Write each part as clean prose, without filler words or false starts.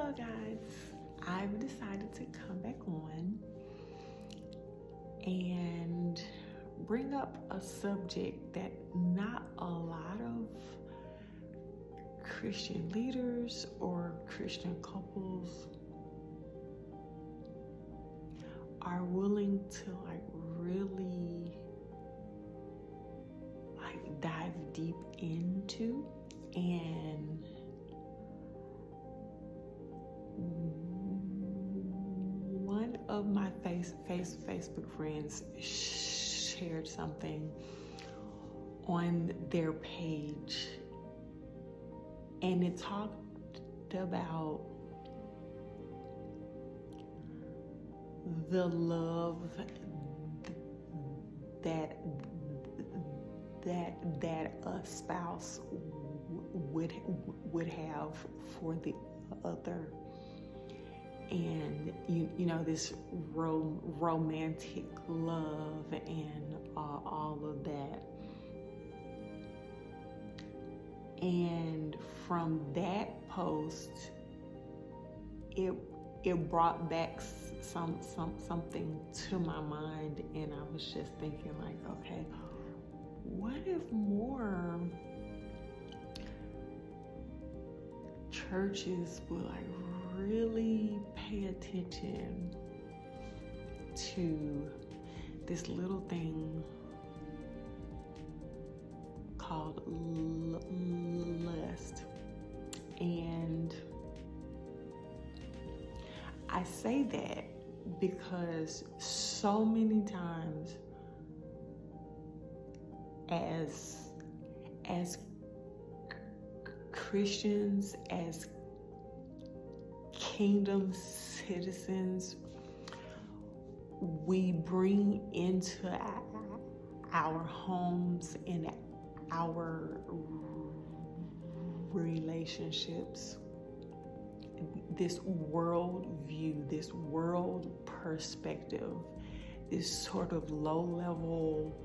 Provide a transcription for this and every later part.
So guys, I've decided to come back on and bring up a subject that not a lot of Christian leaders or Christian couples are willing to really dive deep into. And one of my Facebook friends shared something on their page, and it talked about the love that a spouse would have for the other, and you know, this romantic love and all of that. And from that post, it brought back something to my mind, and I was just thinking okay, what if more churches would really pay attention to this little thing called lust? And I say that because so many times as Christians, as kingdom citizens, we bring into our homes and our relationships this world view, this world perspective, this sort of low-level,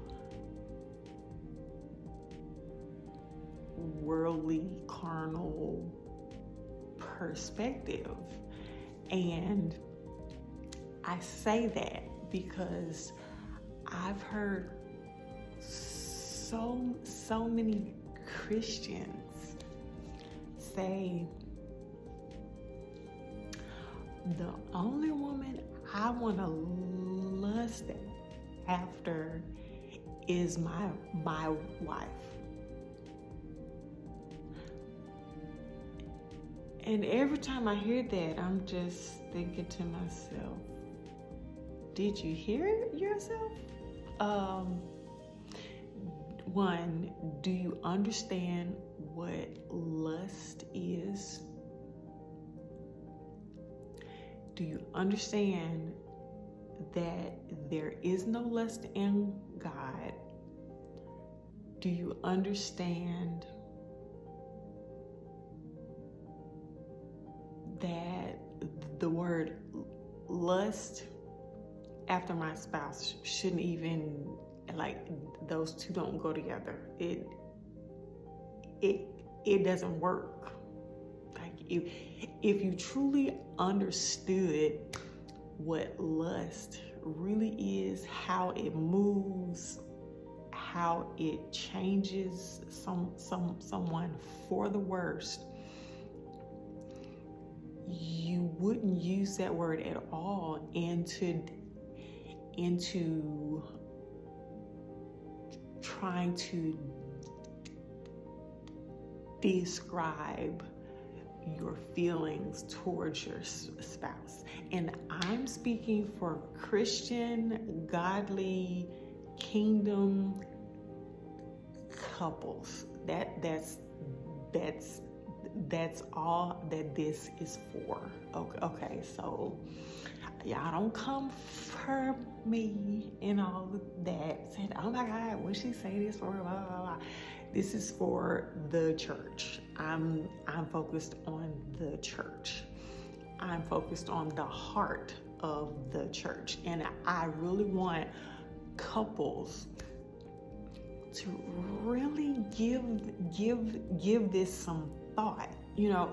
worldly, carnal perspective. And I say that because I've heard so many Christians say, the only woman I want to lust after is my wife. And every time I hear that, I'm just thinking to myself, did you hear it yourself? One, do you understand what lust is? Do you understand that there is no lust in God? Do you understand that the word lust after my spouse shouldn't even, those two don't go together. It doesn't work. If you truly understood what lust really is, how it moves, how it changes someone for the worst, you wouldn't use that word at all into trying to describe your feelings towards your spouse. And I'm speaking for Christian, godly, kingdom couples. That's all that this is for. Okay, so y'all don't come for me and all of that, saying, oh my God, what she say this for, blah, blah, blah. This is for the church. I'm focused on the church. I'm focused on the heart of the church. And I really want couples to really give this some thought. You know,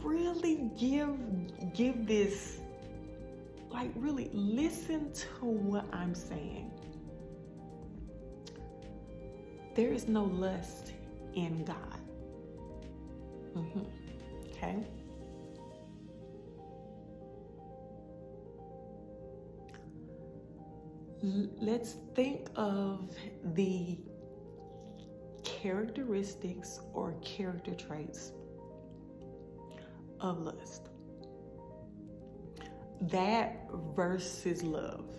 really give this, like, really listen to what I'm saying. There is no lust in God. Okay? Let's think of the characteristics or character traits of lust. That versus love.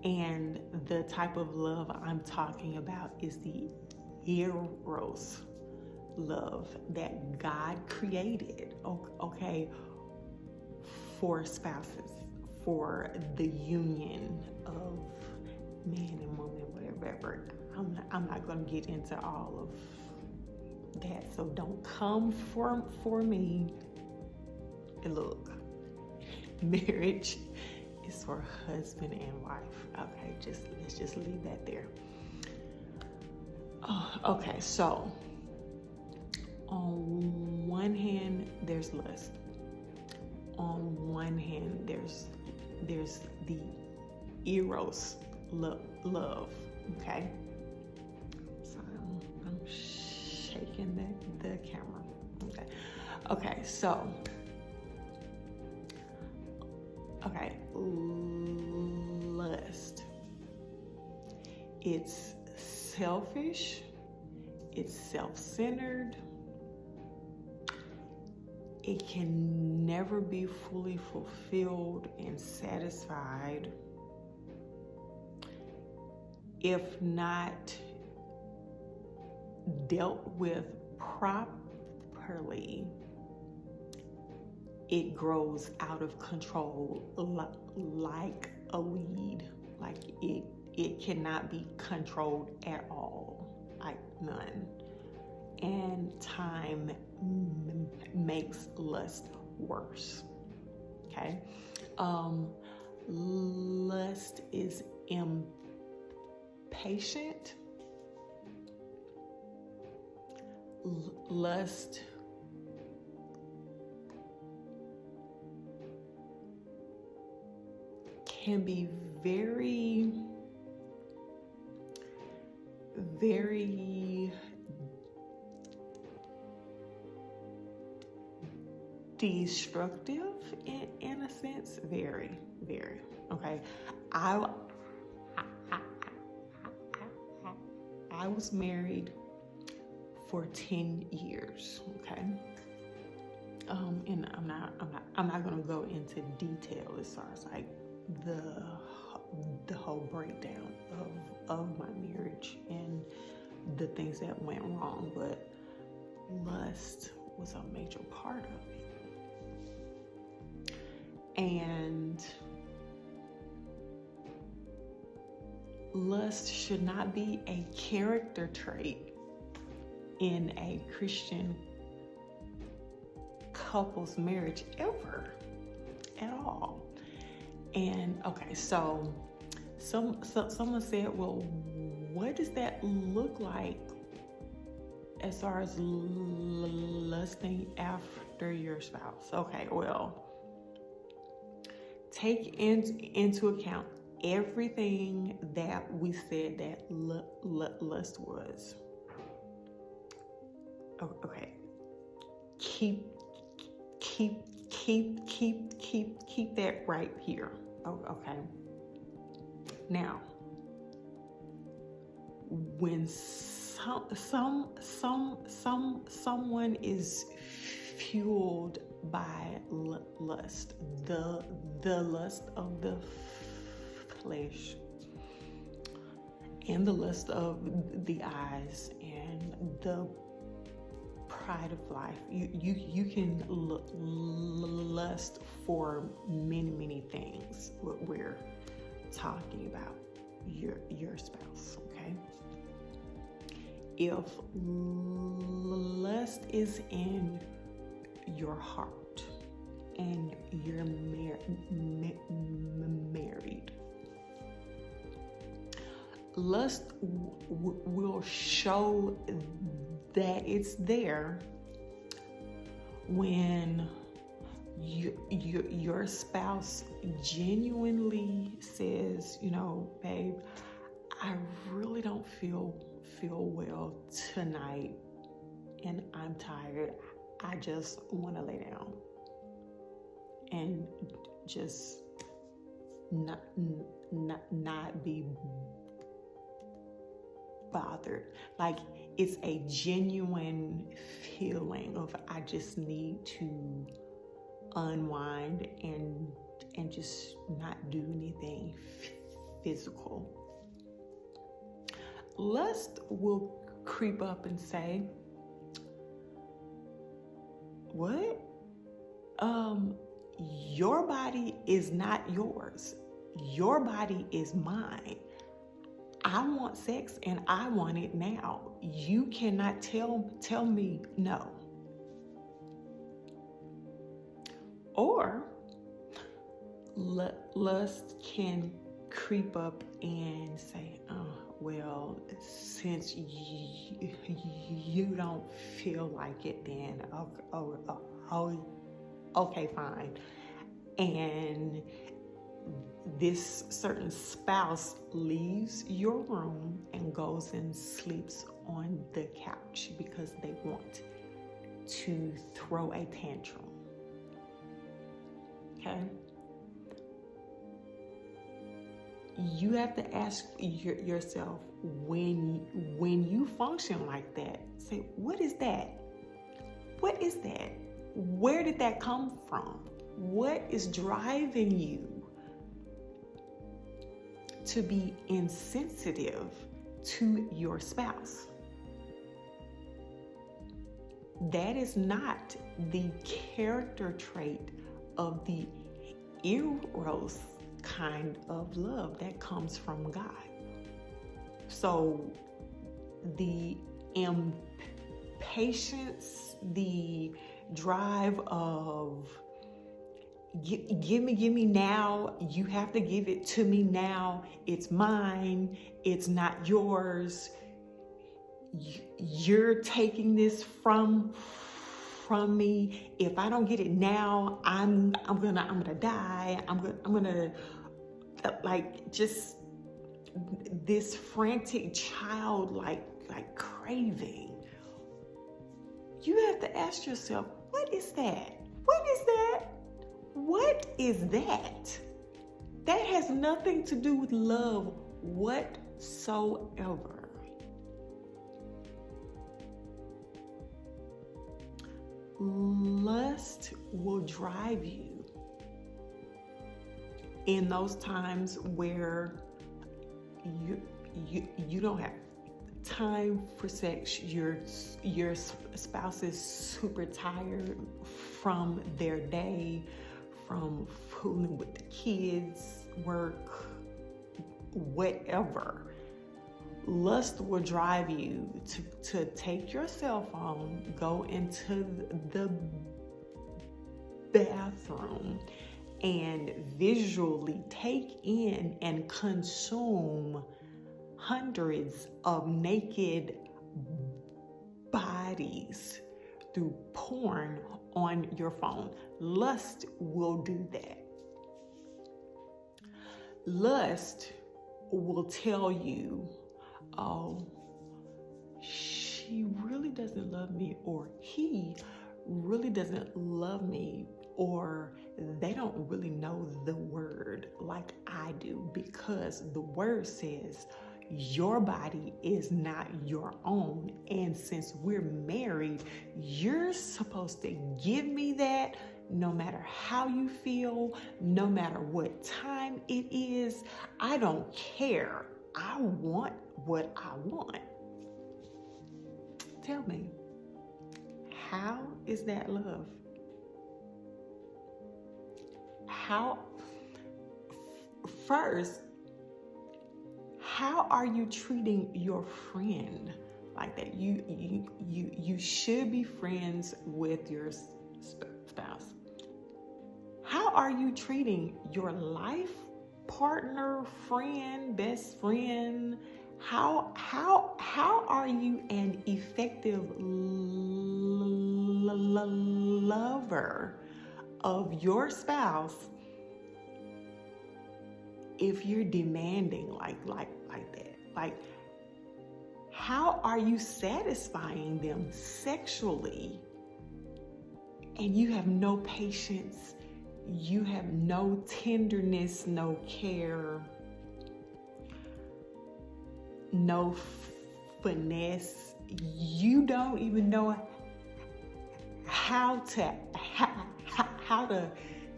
And the type of love I'm talking about is the Eros love that God created, okay, for spouses, for the union of man and woman, whatever. I'm not going to get into all of that, so don't come for me. And look, marriage is for husband and wife. Okay, let's just leave that there. Okay, so on one hand, there's lust. On one hand, there's the Eros love. Okay, so I'm shaking the camera. Okay, so lust. It's selfish. It's self-centered. It can never be fully fulfilled and satisfied if not dealt with properly. It grows out of control like a weed. Like it cannot be controlled at all, like none. And time makes lust worse. Okay, lust is impatient. Lust can be very, very destructive in a sense. Very, very. Okay, I was married for 10 years. Okay, and I'm not gonna go into detail as far as like the whole breakdown of my marriage and the things that went wrong, but lust was a major part of it. And lust should not be a character trait in a Christian couple's marriage ever, at all. And okay, so someone said, well, what does that look like as far as lusting after your spouse? Okay, well, take into account everything that we said that lust was. Okay, keep that right here. Okay. Now, when someone is fueled by lust, the lust of the flesh and the lust of the eyes and the pride of life, you can lust for many things. We're talking about your spouse. Okay, if lust is in your heart and you're married, lust will show that it's there when your spouse genuinely says, babe, I really don't feel well tonight, and I'm tired. I just want to lay down and just not be bothered. Like, it's a genuine feeling of, I just need to unwind and just not do anything physical. Lust will creep up and say, what? Your body is not yours. Your body is mine. I want sex and I want it now. You cannot tell me no. Or lust can creep up and say, well, since you don't feel like it, then okay, fine. And this certain spouse leaves your room and goes and sleeps on the couch because they want to throw a tantrum. Okay? You have to ask yourself, when you function like that, say, what is that? What is that? Where did that come from? What is driving you to be insensitive to your spouse? That is not the character trait of the Eros kind of love that comes from God. So the impatience, the drive of give me now, you have to give it to me now, it's mine, it's not yours, you're taking this from me. If I don't get it now, I'm gonna die. I'm gonna like, just this frantic child like craving. You have to ask yourself, what is that? What is that? What is that? That has nothing to do with love whatsoever. Lust will drive you in those times where you don't have time for sex. Your spouse is super tired from their day, from fooling with the kids, work, whatever. Lust will drive you to take your cell phone, go into the bathroom, and visually take in and consume hundreds of naked bodies through porn on your phone. Lust will do that. Lust will tell you, oh, she really doesn't love me, or he really doesn't love me, or they don't really know the word like I do, because the word says your body is not your own, and since we're married, you're supposed to give me that no matter how you feel, no matter what time it is. I don't care. I want what I want. Tell me, how is that love? How, first, how are you treating your friend like that? You should be friends with your spouse. How are you treating your life partner, friend, best friend? How are you an effective lover of your spouse if you're demanding like that? Like, how are you satisfying them sexually and you have no patience, you have no tenderness, no care, no finesse? You don't even know how to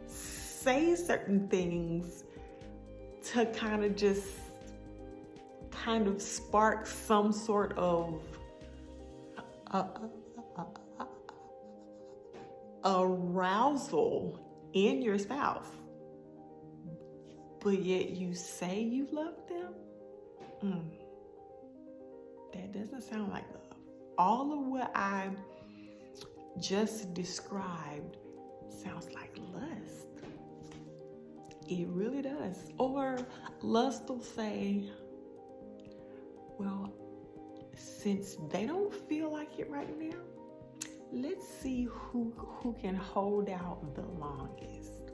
say certain things to kind of spark some sort of arousal in your spouse, but yet you say you love them. That doesn't sound like love. All of what I just described sounds like lust. It really does. Or lust will say, well, since they don't feel like it right now, let's see who can hold out the longest.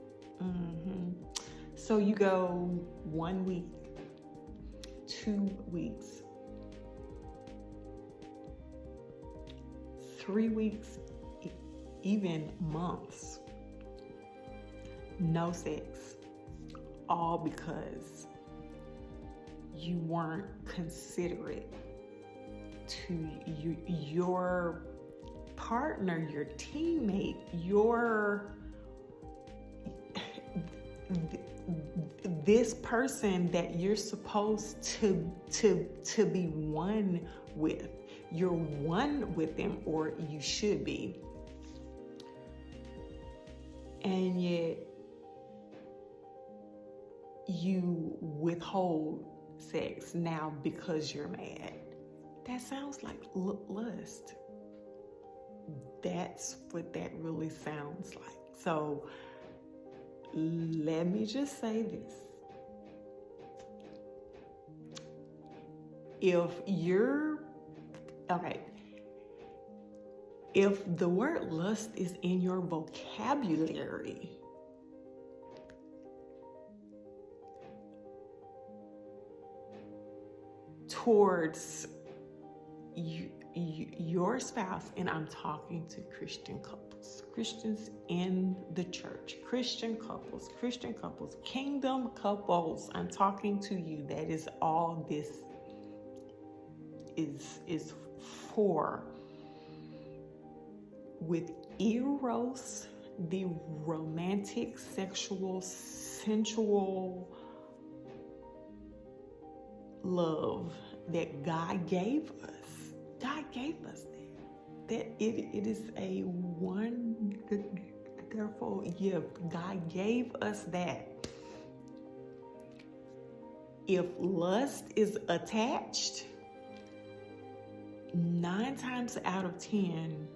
So you go 1 week, 2 weeks, 3 weeks, even months, no sex, all because you weren't considerate to your partner, your teammate, this person that you're supposed to be one with. You're one with them, or you should be. And yet you withhold sex now because you're mad. That sounds like lust. That's what that really sounds like. So let me just say this. If the word lust is in your vocabulary, towards your spouse, and I'm talking to Christian couples, Christians in the church, Christian couples, kingdom couples, I'm talking to you. That is all this is for. With Eros, the romantic, sexual, sensual love that God gave us. God gave us that it is a wonderful gift. God gave us that. If lust is attached, 9 times out of 10,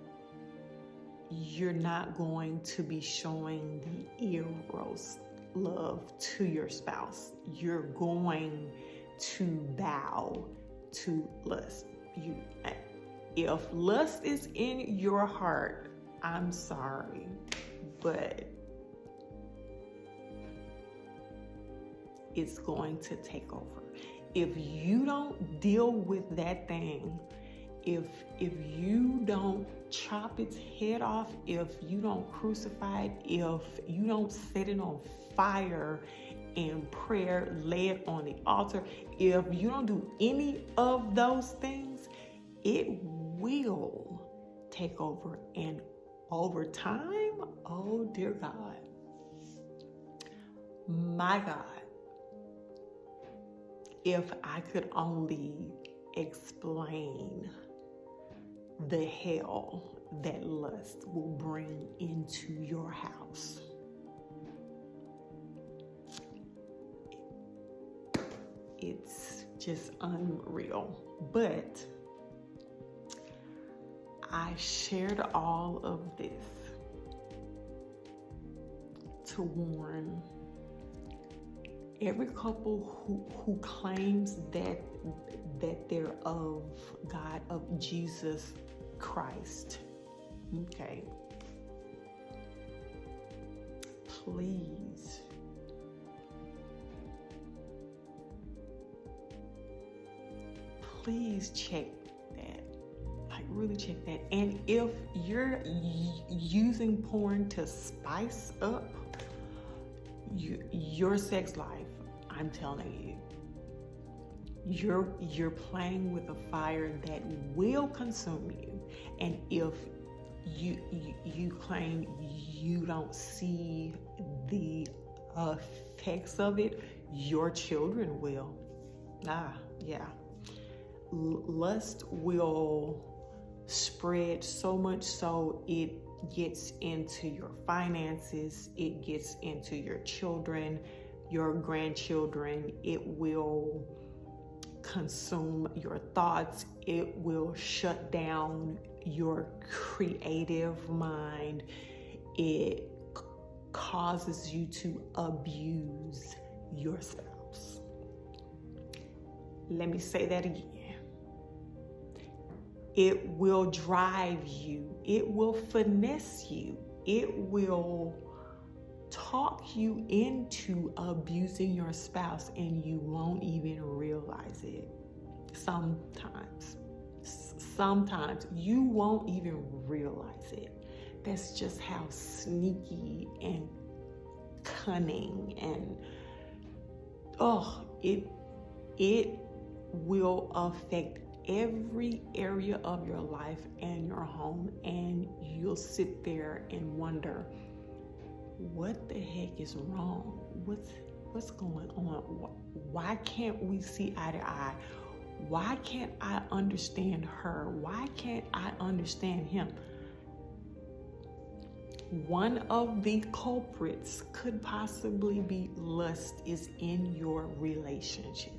you're not going to be showing the Eros love to your spouse. You're going to bow to lust. If lust is in your heart, I'm sorry, but it's going to take over. If you don't deal with that thing, if you don't chop its head off, if you don't crucify it, if you don't set it on fire in prayer, lay it on the altar, if you don't do any of those things, it will take over. And over time, oh dear God, my God, if I could only explain the hell that lust will bring into your house. It's just unreal. But I shared all of this to warn every couple who claims that they're of God, of Jesus Christ. Okay. please, please check that. Like, really check that. And if you're using porn to spice up your sex life, I'm telling you, you're playing with a fire that will consume you. And if you claim you don't see the effects of it, your children will. Yeah. Lust will spread so much so it gets into your finances, it gets into your children, your grandchildren. It will consume your thoughts. It will shut down your creative mind. It causes you to abuse your spouse. Let me say that again. It will drive you. It will finesse you. It will talk you into abusing your spouse, and you won't even realize it. Sometimes you won't even realize it. That's just how sneaky and cunning and it will affect every area of your life and your home, and you'll sit there and wonder, what the heck is wrong? What's going on? Why can't we see eye to eye? Why can't I understand her? Why can't I understand him? One of the culprits could possibly be lust is in your relationship.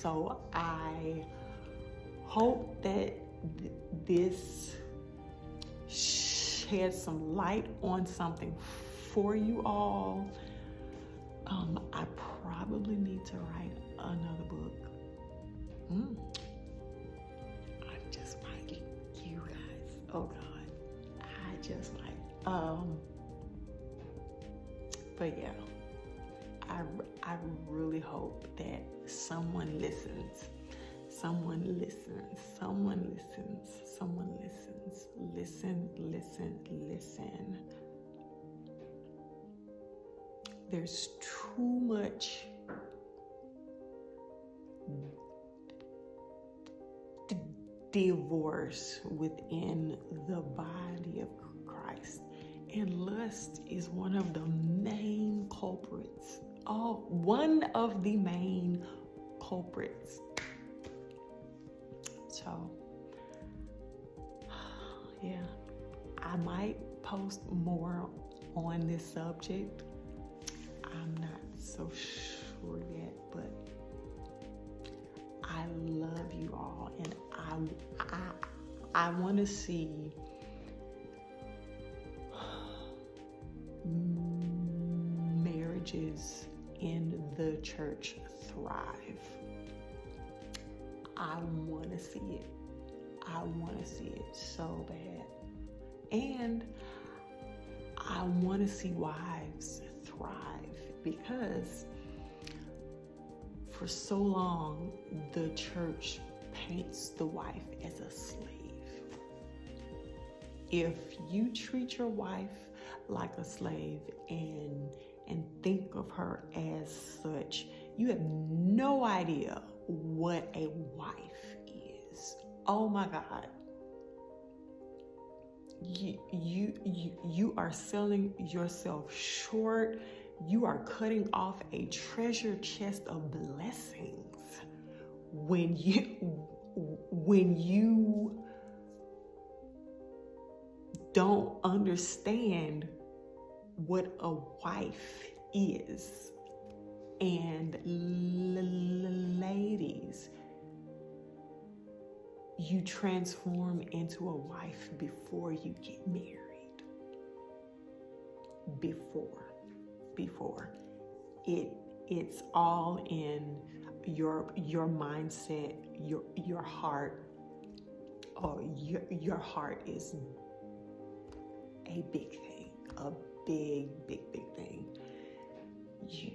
So I hope that this sheds some light on something for you all. I probably need to write another book. I just might, you guys. Oh God, I just might. But yeah, I really hope that someone listens. Someone listens. Listen. There's too much divorce within the body of Christ, and lust is one of the main culprits. One of the main culprits. So, yeah, I might post more on this subject. I'm not so sure yet, but I love you all, and I want to see marriages in the church thrive. I want to see it. I want to see it so bad. And I want to see wives thrive, because for so long the church paints the wife as a slave. If you treat your wife like a slave and think of her as such, you have no idea what a wife is. Oh my God. You are selling yourself short. You are cutting off a treasure chest of blessings when you don't understand what a wife is. And ladies, you transform into a wife before you get married. Before. It's all in your mindset, your heart. Oh, your heart is a big thing, a big thing. you,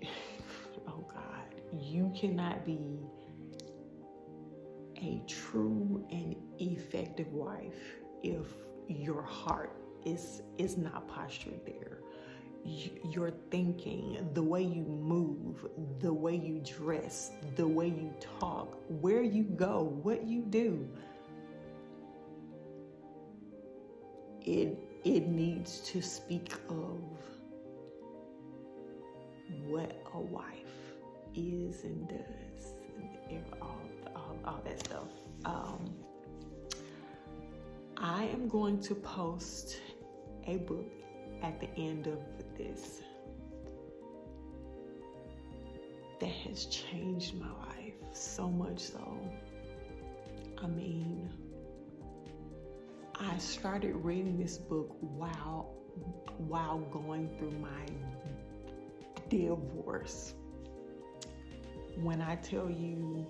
oh God, you cannot be a true and effective wife if your heart is not postured there. Your thinking, the way you move, the way you dress, the way you talk, where you go, what you do, it needs to speak of what a wife is and does, and all that stuff. I am going to post a book at the end of this that has changed my life so much so. I mean, I started reading this book while going through my divorce. When I tell you,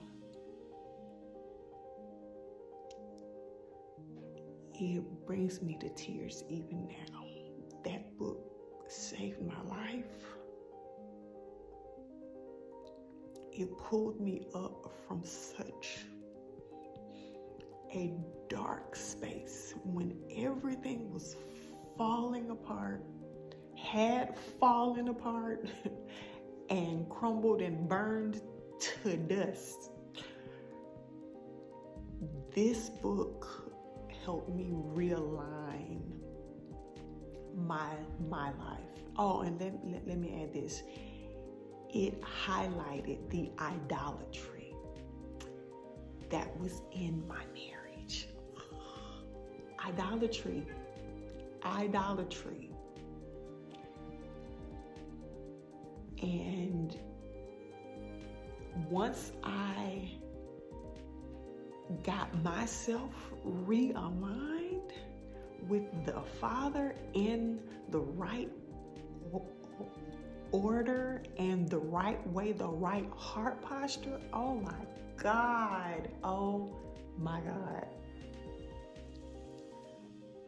it brings me to tears even now. That book saved my life. It pulled me up from such a dark space when everything was falling apart, had fallen apart, and crumbled and burned to dust. This book helped me realign my life. Oh, and let me add this. It highlighted the idolatry that was in my marriage. Idolatry. And once I got myself realigned with the Father in the right order and the right way, the right heart posture, oh my God.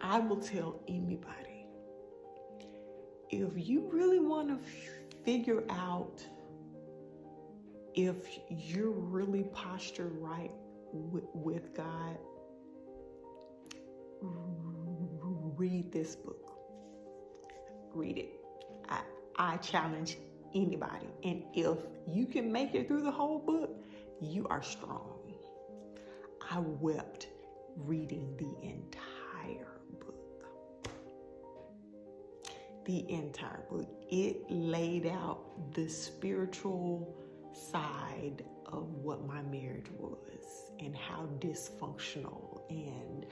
I will tell anybody, if you really want to figure out if you're really postured right with God, read this book. Read it. I challenge anybody. And if you can make it through the whole book, you are strong. I wept reading the entire book. The entire book. It laid out the spiritual side of what my marriage was and how dysfunctional and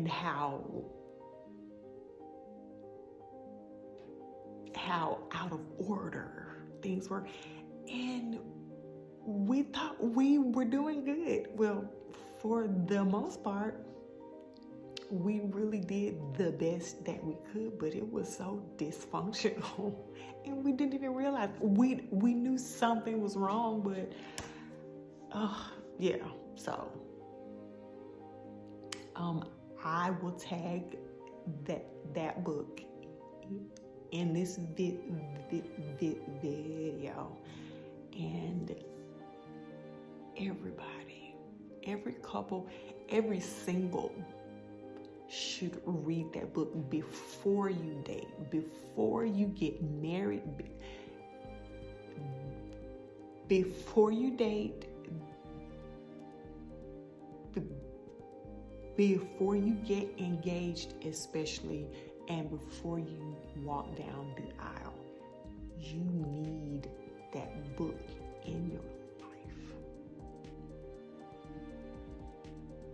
how out of order things were. And we thought we were doing good. Well, for the most part, we really did the best that we could, but it was so dysfunctional and we didn't even realize. We knew something was wrong, but so I will tag that book in this video, and everybody, every couple, every single should read that book before you date, before you get married, before you date, before you get engaged especially, and before you walk down the aisle. You need that book in your life.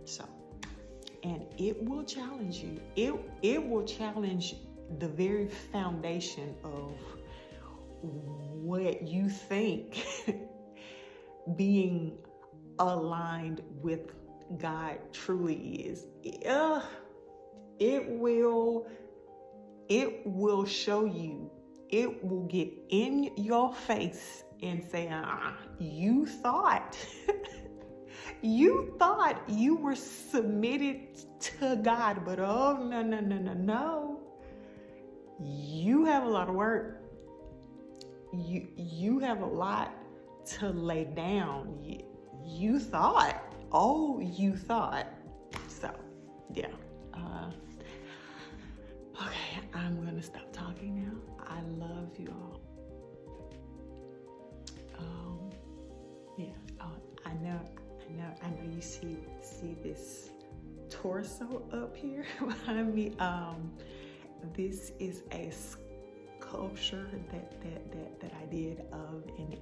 So, and it will challenge you. It will challenge the very foundation of what you think being aligned with God truly is. It will show you. It will get in your face and say, you thought you were submitted to God, but no. you have a lot of work. You have a lot to lay down. You thought. Oh, you thought. So, yeah. Okay, I'm gonna stop talking now. I love you all. Yeah. Oh, I know you see this torso up here behind me. This is a sculpture that I did of an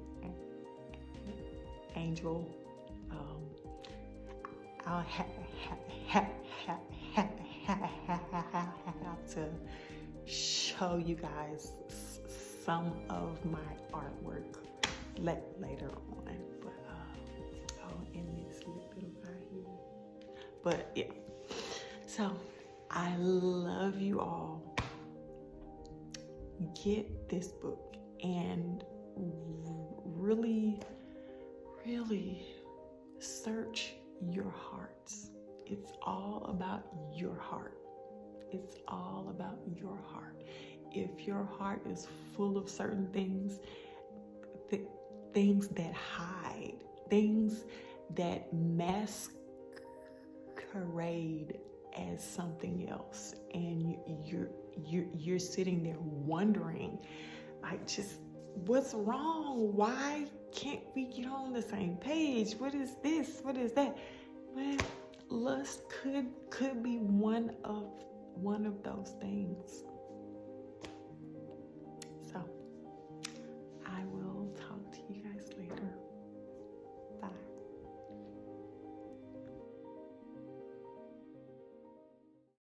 angel. I'll have to show you guys some of my artwork later on, but in this little guy here. But yeah, so I love you all. Get this book and really search your hearts. It's all about your heart. It's all about your heart. If your heart is full of certain things, things that hide, things that masquerade as something else, and you're sitting there wondering, like, just what's wrong? Why can't we get on the same page? What is this? What is that? Well, lust could be one of those things.